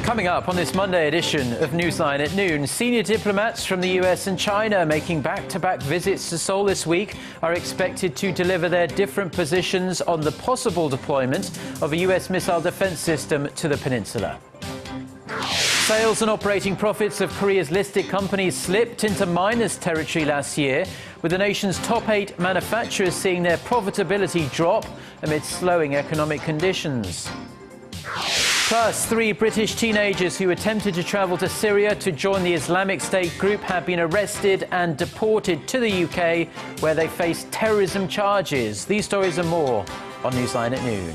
Coming up on this Monday edition of Newsline at Noon, senior diplomats from the US and China making back-to-back visits to Seoul this week are expected to deliver their different positions on the possible deployment of a US missile defense system to the peninsula. Sales and operating profits of Korea's listed companies slipped into minus territory last year, with the nation's top 8 manufacturers seeing their profitability drop amid slowing economic conditions. Plus, 3 British teenagers who attempted to travel to Syria to join the Islamic State group have been arrested and deported to the UK, where they face terrorism charges. These stories and more on Newsline at Noon.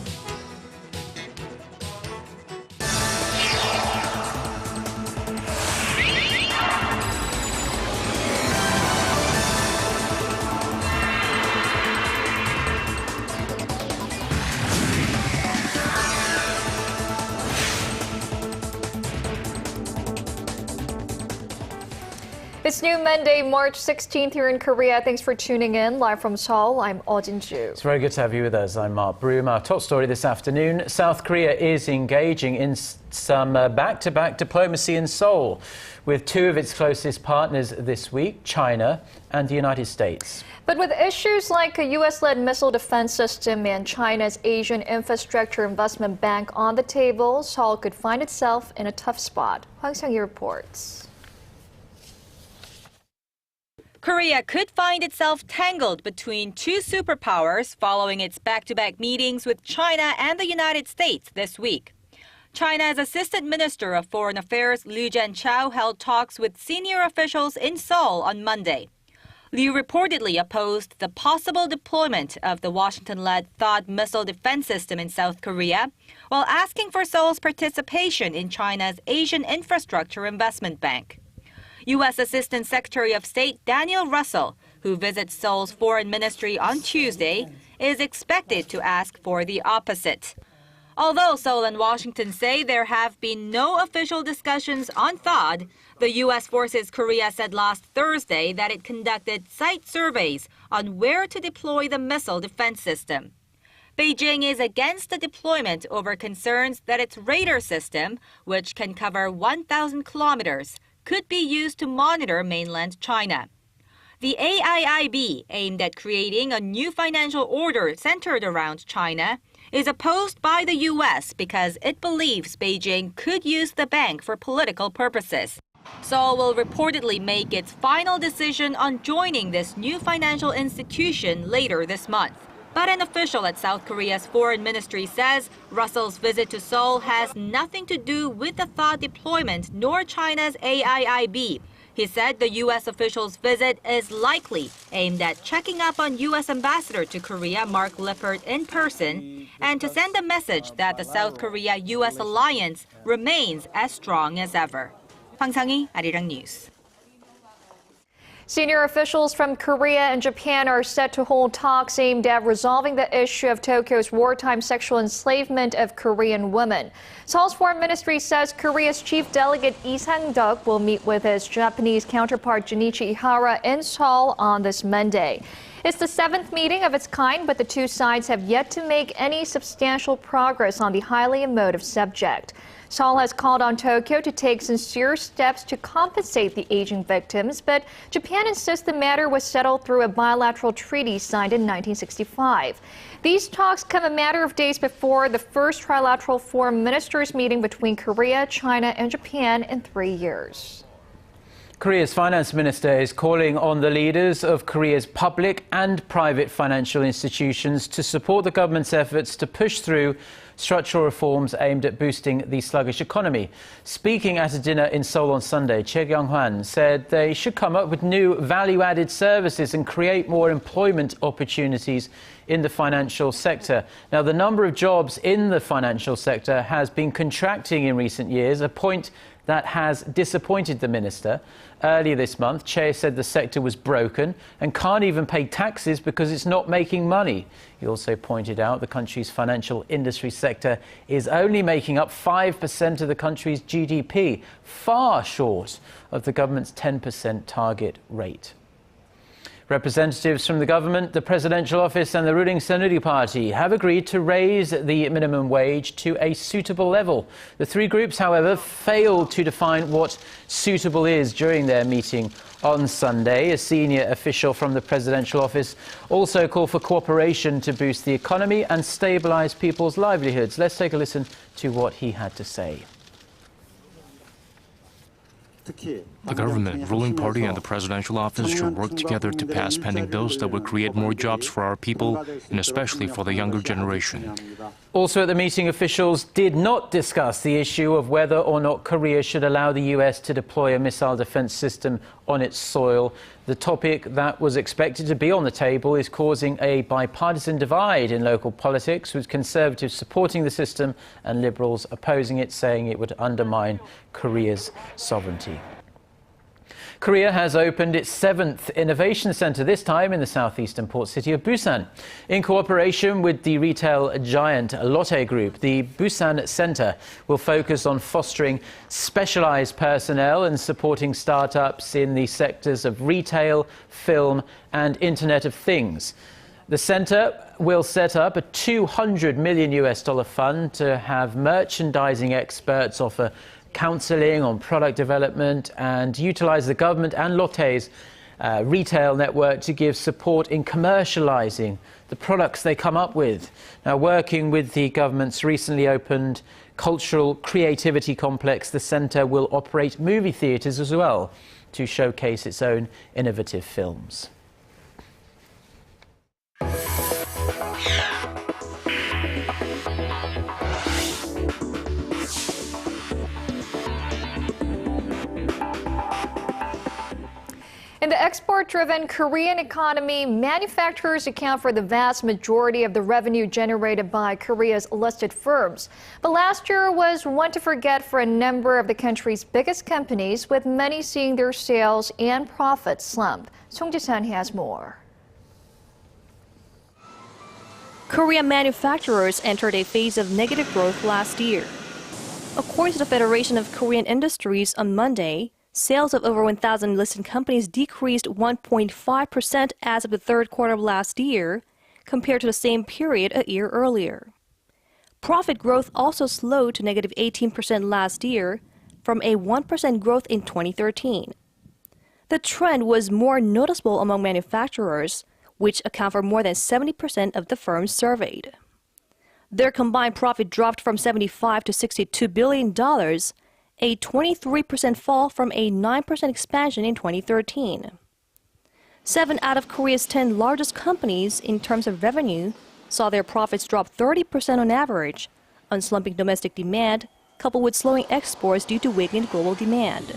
It's New Monday, March 16th here in Korea. Thanks for tuning in. Live from Seoul, I'm Eoh Jin-joo. It's very good to have you with us. I'm Mark Broom. Our top story this afternoon, South Korea is engaging in some back-to-back diplomacy in Seoul with 2 of its closest partners this week, China and the United States. But with issues like a US-led missile defense system and China's Asian Infrastructure Investment Bank on the table, Seoul could find itself in a tough spot. Hwang Sang-yi reports. Korea could find itself tangled between 2 superpowers following its back-to-back meetings with China and the United States this week. China's Assistant Minister of Foreign Affairs Liu Jianchao held talks with senior officials in Seoul on Monday. Liu reportedly opposed the possible deployment of the Washington-led THAAD missile defense system in South Korea, while asking for Seoul's participation in China's Asian Infrastructure Investment Bank. U.S. Assistant Secretary of State Daniel Russell, who visits Seoul's foreign ministry on Tuesday, is expected to ask for the opposite. Although Seoul and Washington say there have been no official discussions on THAAD, the U.S. Forces Korea said last Thursday that it conducted site surveys on where to deploy the missile defense system. Beijing is against the deployment over concerns that its radar system, which can cover 1,000 kilometers, could be used to monitor mainland China. The AIIB, aimed at creating a new financial order centered around China, is opposed by the U.S. because it believes Beijing could use the bank for political purposes. Seoul will reportedly make its final decision on joining this new financial institution later this month. But an official at South Korea's foreign ministry says Russell's visit to Seoul has nothing to do with the THAAD deployment nor China's AIIB. He said the U.S. official's visit is likely aimed at checking up on U.S. Ambassador to Korea Mark Lippert in person and to send a message that the South Korea-U.S. alliance remains as strong as ever. Hwang Sang-yi, Arirang News. Senior officials from Korea and Japan are set to hold talks aimed at resolving the issue of Tokyo's wartime sexual enslavement of Korean women. Seoul's foreign ministry says Korea's chief delegate Lee Sang-duk will meet with his Japanese counterpart Junichi Ihara in Seoul on this Monday. It's the 7th meeting of its kind, but the 2 sides have yet to make any substantial progress on the highly emotive subject. Seoul has called on Tokyo to take sincere steps to compensate the aging victims, but Japan insists the matter was settled through a bilateral treaty signed in 1965. These talks come a matter of days before the first trilateral foreign ministers meeting between Korea, China, and Japan in 3 years. Korea's finance minister is calling on the leaders of Korea's public and private financial institutions to support the government's efforts to push through structural reforms aimed at boosting the sluggish economy. Speaking at a dinner in Seoul on Sunday, Choi Kyung-hwan said they should come up with new value-added services and create more employment opportunities in the financial sector. Now, the number of jobs in the financial sector has been contracting in recent years, a point that has disappointed the minister. Earlier this month, Che said the sector was broken and can't even pay taxes because it's not making money. He also pointed out the country's financial industry sector is only making up 5% of the country's GDP, far short of the government's 10% target rate. Representatives from the government, the presidential office and the ruling Saenuri party have agreed to raise the minimum wage to a suitable level. The three groups, however, failed to define what suitable is during their meeting on Sunday. A senior official from the presidential office also called for cooperation to boost the economy and stabilize people's livelihoods. Let's take a listen to what he had to say. The government, ruling party and the presidential office should work together to pass pending bills that would create more jobs for our people and especially for the younger generation. Also at the meeting, officials did not discuss the issue of whether or not Korea should allow the US to deploy a missile defense system on its soil. The topic that was expected to be on the table is causing a bipartisan divide in local politics, with conservatives supporting the system and liberals opposing it, saying it would undermine Korea's sovereignty. Korea has opened its 7th innovation center, this time in the southeastern port city of Busan. In cooperation with the retail giant Lotte Group, the Busan Center will focus on fostering specialized personnel and supporting startups in the sectors of retail, film and Internet of Things. The center will set up a $200 million fund to have merchandising experts offer counseling on product development and utilize the government and Lotte's retail network to give support in commercializing the products they come up with. Now, working with the government's recently opened cultural creativity complex, the center will operate movie theaters as well to showcase its own innovative films. In the export-driven Korean economy, manufacturers account for the vast majority of the revenue generated by Korea's listed firms. But last year was one to forget for a number of the country's biggest companies, with many seeing their sales and profits slump. Song Ji-san has more. Korean manufacturers entered a phase of negative growth last year. According to the Federation of Korean Industries on Monday, sales of over 1,000 listed companies decreased 1.5% as of the third quarter of last year, compared to the same period a year earlier. Profit growth also slowed to negative 18% last year, from a 1% growth in 2013. The trend was more noticeable among manufacturers, which account for more than 70% of the firms surveyed. Their combined profit dropped from $75 to $62 billion, a 23% fall from a 9% expansion in 2013. 7 out of Korea's 10 largest companies in terms of revenue saw their profits drop 30% on average on slumping domestic demand, coupled with slowing exports due to weakened global demand.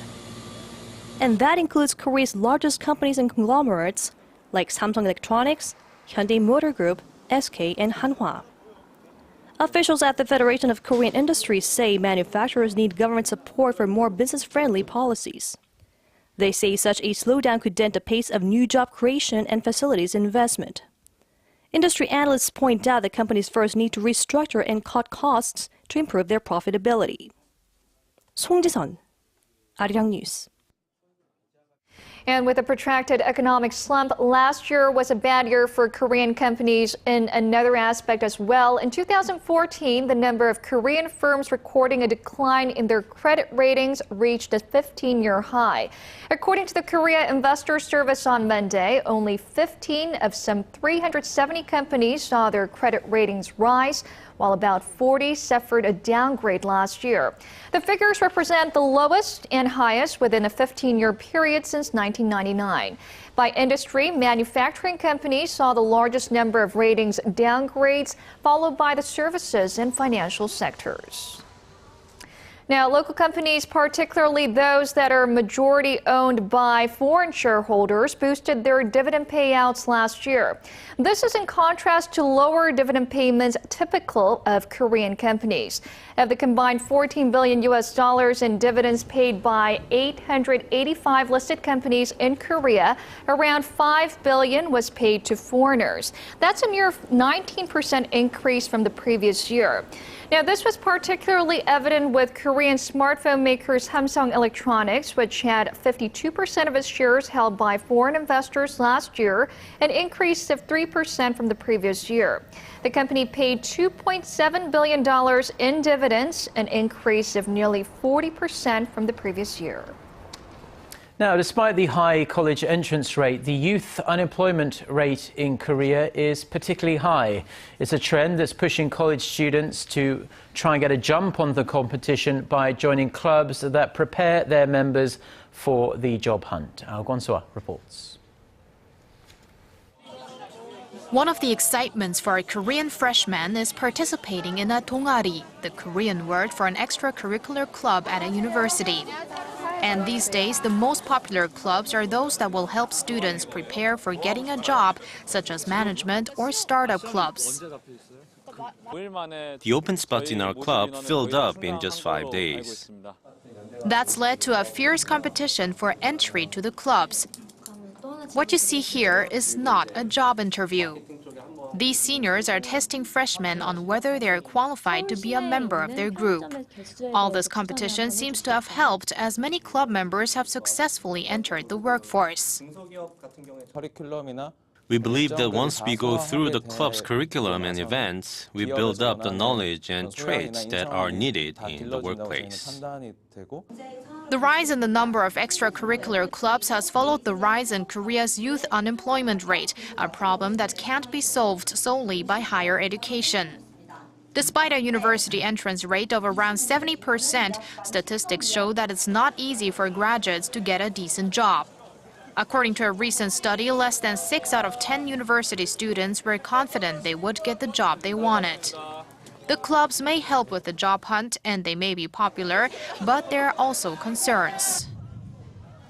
And that includes Korea's largest companies and conglomerates like Samsung Electronics, Hyundai Motor Group, SK, and Hanwha. Officials at the Federation of Korean Industries say manufacturers need government support for more business-friendly policies. They say such a slowdown could dent the pace of new job creation and facilities investment. Industry analysts point out that companies first need to restructure and cut costs to improve their profitability. Song Ji-sun, Arirang News. And with a protracted economic slump, last year was a bad year for Korean companies in another aspect as well. In 2014, the number of Korean firms recording a decline in their credit ratings reached a 15-year high. According to the Korea Investor Service on Monday, only 15 of some 370 companies saw their credit ratings rise, while about 40 suffered a downgrade last year. The figures represent the lowest and highest within a 15-year period since 1999. By industry, manufacturing companies saw the largest number of ratings downgrades, followed by the services and financial sectors. Now, local companies, particularly those that are majority owned by foreign shareholders, boosted their dividend payouts last year. This is in contrast to lower dividend payments typical of Korean companies. Of the combined $14 billion in dividends paid by 885 listed companies in Korea, around $5 billion was paid to foreigners. That's a near 19% increase from the previous year. Now, this was particularly evident with Korea Korean smartphone maker Samsung Electronics, which had 52% of its shares held by foreign investors last year, an increase of 3% from the previous year. The company paid $2.7 billion in dividends, an increase of nearly 40% from the previous year. Now, despite the high college entrance rate, the youth unemployment rate in Korea is particularly high. It's a trend that's pushing college students to try and get a jump on the competition by joining clubs that prepare their members for the job hunt. Eoh Jin-joo reports. One of the excitements for a Korean freshman is participating in a 동아리, the Korean word for an extracurricular club at a university. And these days, the most popular clubs are those that will help students prepare for getting a job, such as management or startup clubs. The open spots in our club filled up in just 5 days. That's led to a fierce competition for entry to the clubs. What you see here is not a job interview. These seniors are testing freshmen on whether they are qualified to be a member of their group. All this competition seems to have helped as many club members have successfully entered the workforce. We believe that once we go through the club's curriculum and events, we build up the knowledge and traits that are needed in the workplace. The rise in the number of extracurricular clubs has followed the rise in Korea's youth unemployment rate, a problem that can't be solved solely by higher education. Despite a university entrance rate of around 70%, statistics show that it's not easy for graduates to get a decent job. According to a recent study, less than 6 out of 10 university students were confident they would get the job they wanted. The clubs may help with the job hunt and they may be popular, but there are also concerns.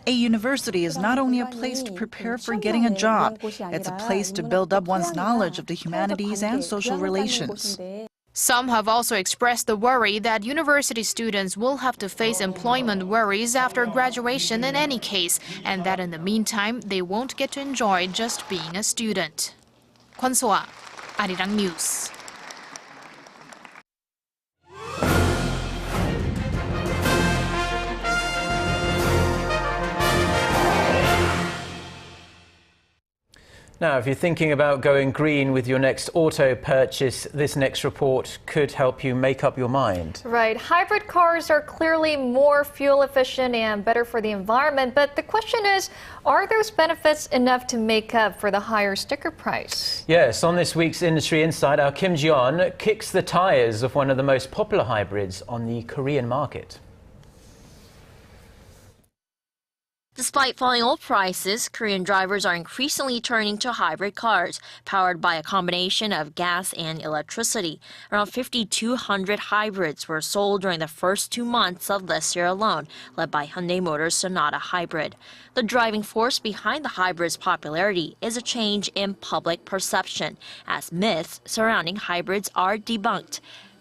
A university is not only a place to prepare for getting a job, it's a place to build up one's knowledge of the humanities and social relations. Some have also expressed the worry that university students will have to face employment worries after graduation in any case, and that in the meantime, they won't get to enjoy just being a student. Kwon-soa, Arirang News. Now, if you're thinking about going green with your next auto purchase, this next report could help you make up your mind. Right. Hybrid cars are clearly more fuel efficient and better for the environment, but the question is, are those benefits enough to make up for the higher sticker price? Yes, on this week's Industry Insight, our Kim Ji-yeon kicks the tires of one of the most popular hybrids on the Korean market. Despite falling oil prices, Korean drivers are increasingly turning to hybrid cars, powered by a combination of gas and electricity. Around 5,200 hybrids were sold during the first 2 months of this year alone, led by Hyundai Motors' Sonata Hybrid. The driving force behind the hybrid's popularity is a change in public perception, as myths surrounding hybrids are debunked.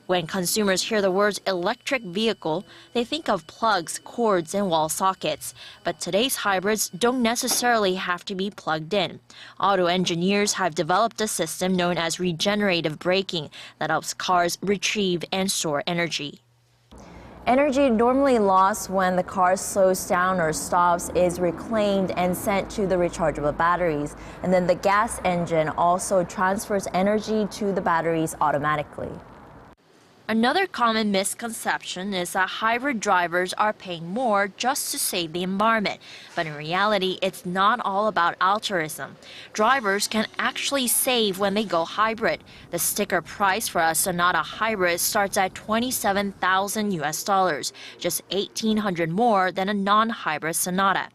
When consumers hear the words electric vehicle, they think of plugs, cords, and wall sockets. But today's hybrids don't necessarily have to be plugged in. Auto engineers have developed a system known as regenerative braking that helps cars retrieve and store energy. Energy normally lost when the car slows down or stops is reclaimed and sent to the rechargeable batteries. And then the gas engine also transfers energy to the batteries automatically. Another common misconception is that hybrid drivers are paying more just to save the environment. But in reality, it's not all about altruism. Drivers can actually save when they go hybrid. The sticker price for a Sonata Hybrid starts at $27,000, just $1,800 more than a non-hybrid Sonata.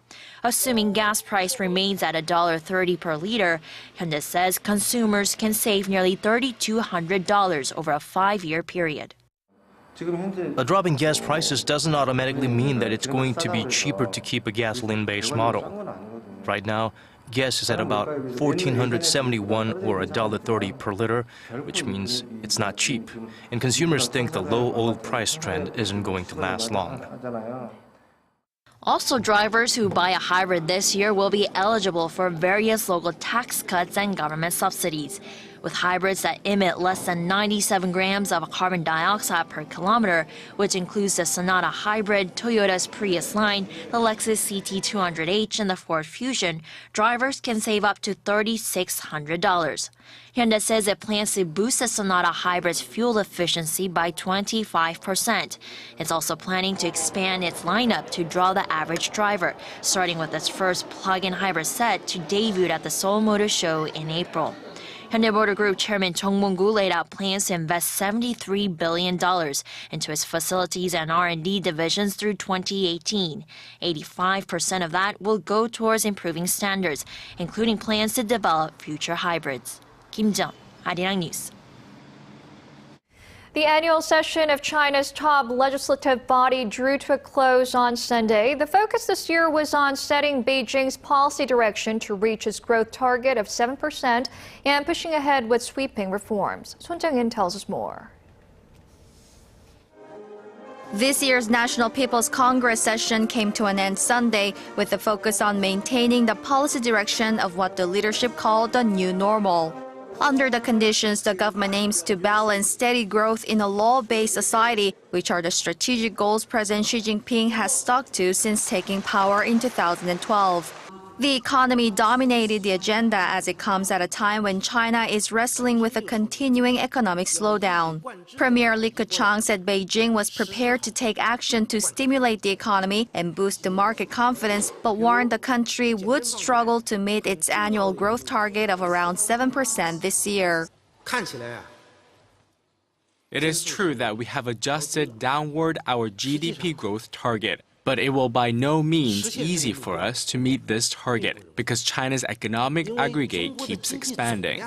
Assuming gas price remains at $1.30 per liter, Hyundai says consumers can save nearly $3,200 over a 5-year period. A drop in gas prices doesn't automatically mean that it's going to be cheaper to keep a gasoline-based model. Right now, gas is at about $1,471 or $1.30 per liter, which means it's not cheap. And consumers think the low oil price trend isn't going to last long. Also, drivers who buy a hybrid this year will be eligible for various local tax cuts and government subsidies. With hybrids that emit less than 97 grams of carbon dioxide per kilometer, which includes the Sonata Hybrid, Toyota's Prius line, the Lexus CT200H, and the Ford Fusion, drivers can save up to $3,600. Hyundai says it plans to boost the Sonata Hybrid's fuel efficiency by 25%. It's also planning to expand its lineup to draw the average driver, starting with its first plug-in hybrid set to debut at the Seoul Motor Show in April. Hyundai Motor Group Chairman Chung Mong-gu laid out plans to invest $73 billion into its facilities and R&D divisions through 2018. 85% of that will go towards improving standards, including plans to develop future hybrids. Kim Jung, Arirang News. The annual session of China's top legislative body drew to a close on Sunday. The focus this year was on setting Beijing's policy direction to reach its growth target of 7% and pushing ahead with sweeping reforms. Son Jung-in tells us more. This year's National People's Congress session came to an end Sunday with a focus on maintaining the policy direction of what the leadership called the new normal. Under the conditions, the government aims to balance steady growth in a law-based society, which are the strategic goals President Xi Jinping has stuck to since taking power in 2012. The economy dominated the agenda as it comes at a time when China is wrestling with a continuing economic slowdown. Premier Li Keqiang said Beijing was prepared to take action to stimulate the economy and boost the market confidence, but warned the country would struggle to meet its annual growth target of around 7% this year. It is true that we have adjusted downward our GDP growth target. But it will by no means easy for us to meet this target because China's economic aggregate keeps expanding.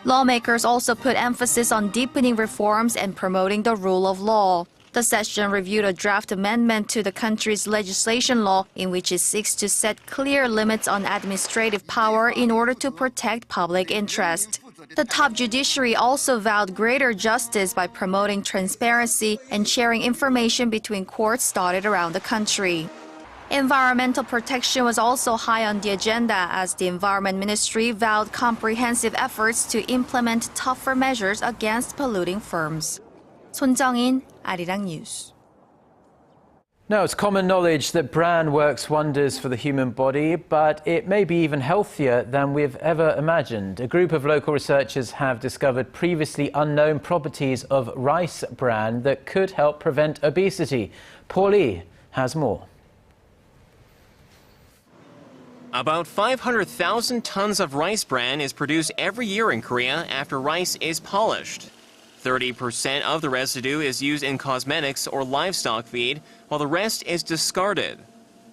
Lawmakers also put emphasis on deepening reforms and promoting the rule of law. The session reviewed a draft amendment to the country's legislation law in which it seeks to set clear limits on administrative power in order to protect public interest. The top judiciary also vowed greater justice by promoting transparency and sharing information between courts dotted around the country. Environmental protection was also high on the agenda as the Environment Ministry vowed comprehensive efforts to implement tougher measures against polluting firms. Son Jung-in, Arirang News. Now, it's common knowledge that bran works wonders for the human body, but it may be even healthier than we've ever imagined. A group of local researchers have discovered previously unknown properties of rice bran that could help prevent obesity. Paul Lee has more. About 500,000 tons of rice bran is produced every year in Korea after rice is polished. 30% of the residue is used in cosmetics or livestock feed, while the rest is discarded.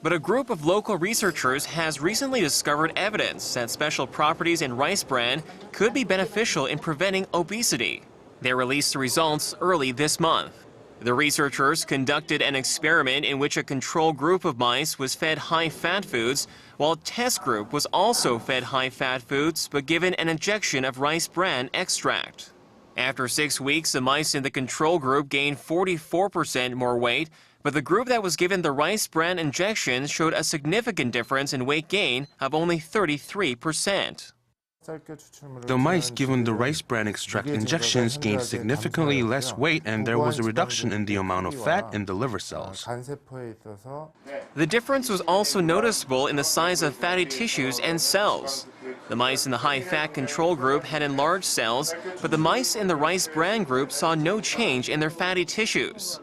But a group of local researchers has recently discovered evidence that special properties in rice bran could be beneficial in preventing obesity. They released the results early this month. The researchers conducted an experiment in which a control group of mice was fed high-fat foods, while a test group was also fed high-fat foods but given an injection of rice bran extract. After 6 weeks, the mice in the control group gained 44% more weight, but the group that was given the rice bran injection showed a significant difference in weight gain of only 33%. The mice given the rice bran extract injections gained significantly less weight, and there was a reduction in the amount of fat in the liver cells. The difference was also noticeable in the size of fatty tissues and cells. The mice in the high-fat control group had enlarged cells, but the mice in the rice bran group saw no change in their fatty tissues.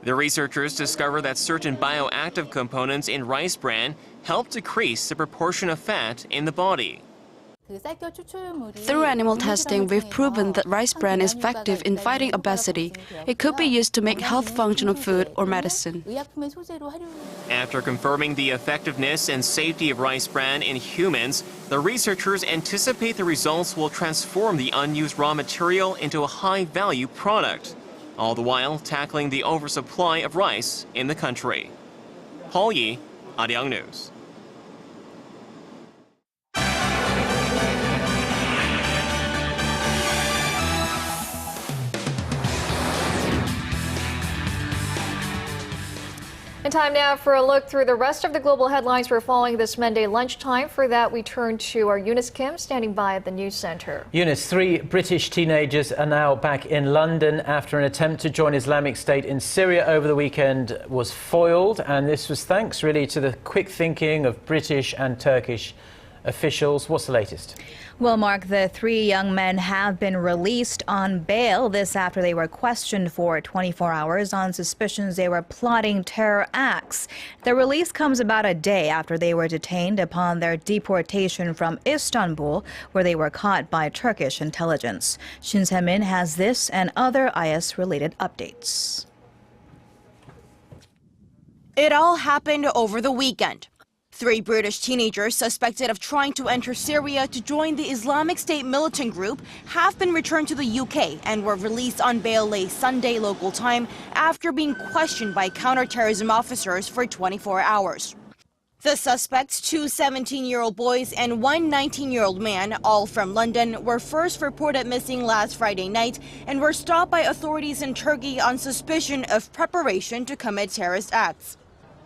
The researchers discovered that certain bioactive components in rice bran help decrease the proportion of fat in the body. Through animal testing, we've proven that rice bran is effective in fighting obesity. It could be used to make health functional food or medicine. After confirming the effectiveness and safety of rice bran in humans, the researchers anticipate the results will transform the unused raw material into a high-value product, all the while tackling the oversupply of rice in the country. Paul Yi, Arirang News. And time now for a look through the rest of the global headlines we're following this Monday lunchtime. For that, we turn to our Eunice Kim standing by at the news center. Eunice, 3 British teenagers are now back in London after an attempt to join Islamic State in Syria over the weekend was foiled. And this was thanks really to the quick thinking of British and Turkish officials. What's the latest? Well, Mark, the 3 young men have been released on bail. This after they were questioned for 24 hours on suspicions they were plotting terror acts. The release comes about a day after they were detained upon their deportation from Istanbul, where they were caught by Turkish intelligence. Shin Se-min has this and other IS-related updates. It all happened over the weekend. 3 British teenagers suspected of trying to enter Syria to join the Islamic State militant group have been returned to the UK and were released on bail late Sunday local time after being questioned by counterterrorism officers for 24 hours. The suspects, 2 17-year-old boys and 1 19-year-old man, all from London, were first reported missing last Friday night and were stopped by authorities in Turkey on suspicion of preparation to commit terrorist acts.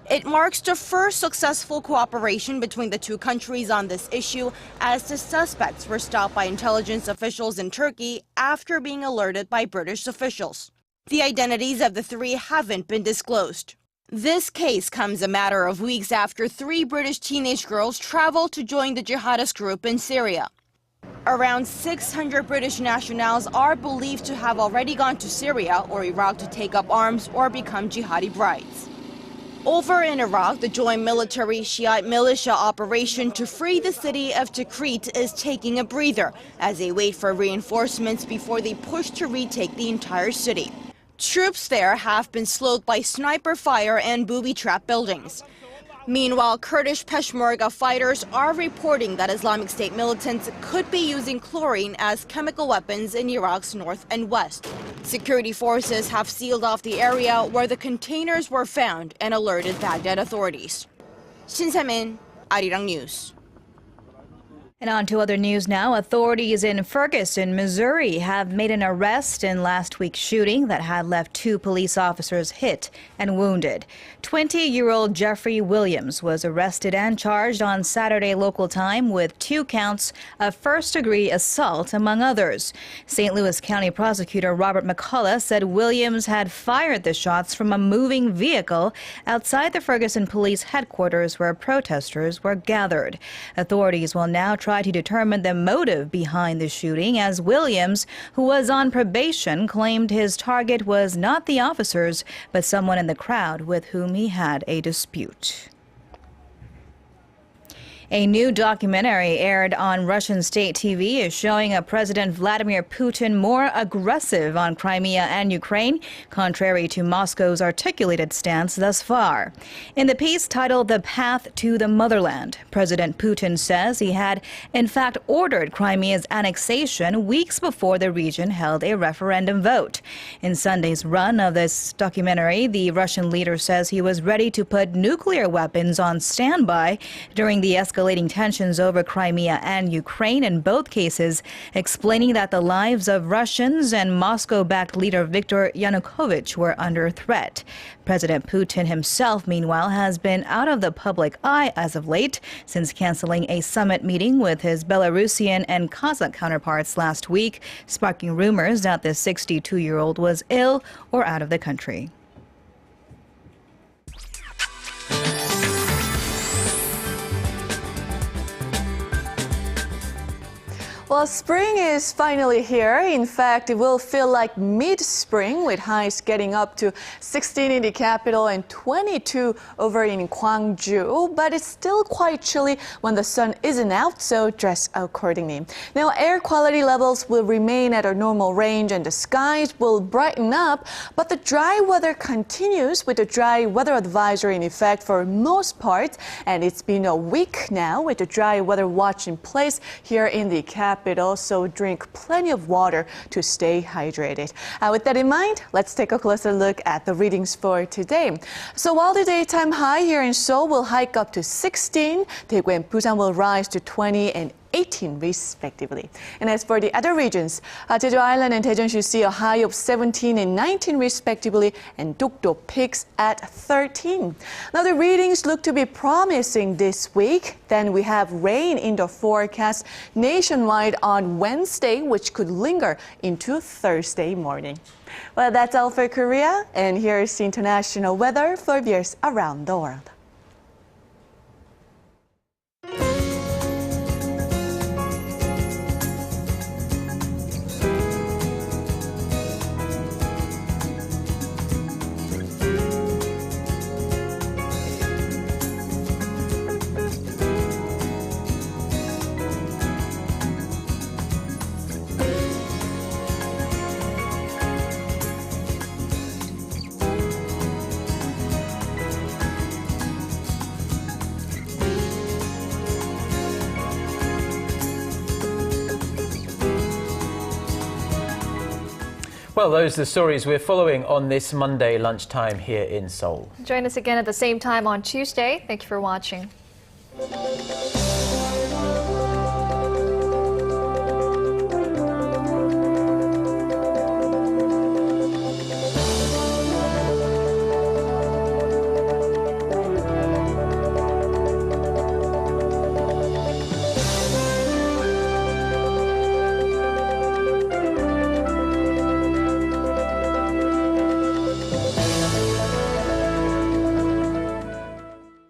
It marks the first successful cooperation between the 2 countries on this issue, as the suspects were stopped by intelligence officials in Turkey after being alerted by British officials. The identities of the 3 haven't been disclosed. This case comes a matter of weeks after 3 British teenage girls traveled to join the jihadist group in Syria. Around 600 British nationals are believed to have already gone to Syria or Iraq to take up arms or become jihadi brides. Over in Iraq, the joint military Shiite militia operation to free the city of Tikrit is taking a breather as they wait for reinforcements before they push to retake the entire city. Troops there have been slowed by sniper fire and booby trap buildings. Meanwhile, Kurdish Peshmerga fighters are reporting that Islamic State militants could be using chlorine as chemical weapons in Iraq's north and west. Security forces have sealed off the area where the containers were found and alerted Baghdad authorities. Shin Se-min, Arirang News. And on to other news now. Authorities in Ferguson, Missouri have made an arrest in last week's shooting that had left 2 police officers hit and wounded. 20-year-old Jeffrey Williams was arrested and charged on Saturday local time with 2 counts of first-degree assault, among others. St. Louis County Prosecutor Robert McCullough said Williams had fired the shots from a moving vehicle outside the Ferguson police headquarters where protesters were gathered. Authorities will now try to determine the motive behind the shooting, as Williams, who was on probation, claimed his target was not the officers, but someone in the crowd with whom he had a dispute. A new documentary aired on Russian state TV is showing a President Vladimir Putin more aggressive on Crimea and Ukraine, contrary to Moscow's articulated stance thus far. In the piece titled The Path to the Motherland, President Putin says he had, in fact, ordered Crimea's annexation weeks before the region held a referendum vote. In Sunday's run of this documentary, the Russian leader says he was ready to put nuclear weapons on standby during the escalating tensions over Crimea and Ukraine, in both cases explaining that the lives of Russians and Moscow-backed leader Viktor Yanukovych were under threat. President Putin himself, meanwhile, has been out of the public eye as of late since canceling a summit meeting with his Belarusian and Kazakh counterparts last week, sparking rumors that the 62-year-old was ill or out of the country. Well, spring is finally here. In fact, it will feel like mid-spring with highs getting up to 16 in the capital and 22 over in Gwangju. But it's still quite chilly when the sun isn't out, so dress accordingly. Now, air quality levels will remain at a normal range and the skies will brighten up, but the dry weather continues with the dry weather advisory in effect for most parts. And it's been a week now with the dry weather watch in place here in the capital. So drink plenty of water to stay hydrated. With that in mind, let's take a closer look at the readings for today. So while the daytime high here in Seoul will hike up to 16, Daegu and Busan will rise to 20 and 18 respectively. And as for the other regions, Jeju Island and Daejeon should see a high of 17 and 19 respectively, and Dokdo peaks at 13. Now the readings look to be promising this week. Then we have rain in the forecast nationwide on Wednesday, which could linger into Thursday morning. Well, that's all for Korea, and here's international weather for viewers around the world. Well, those are the stories we're following on this Monday lunchtime here in Seoul. Join us again at the same time on Tuesday. Thank you for watching.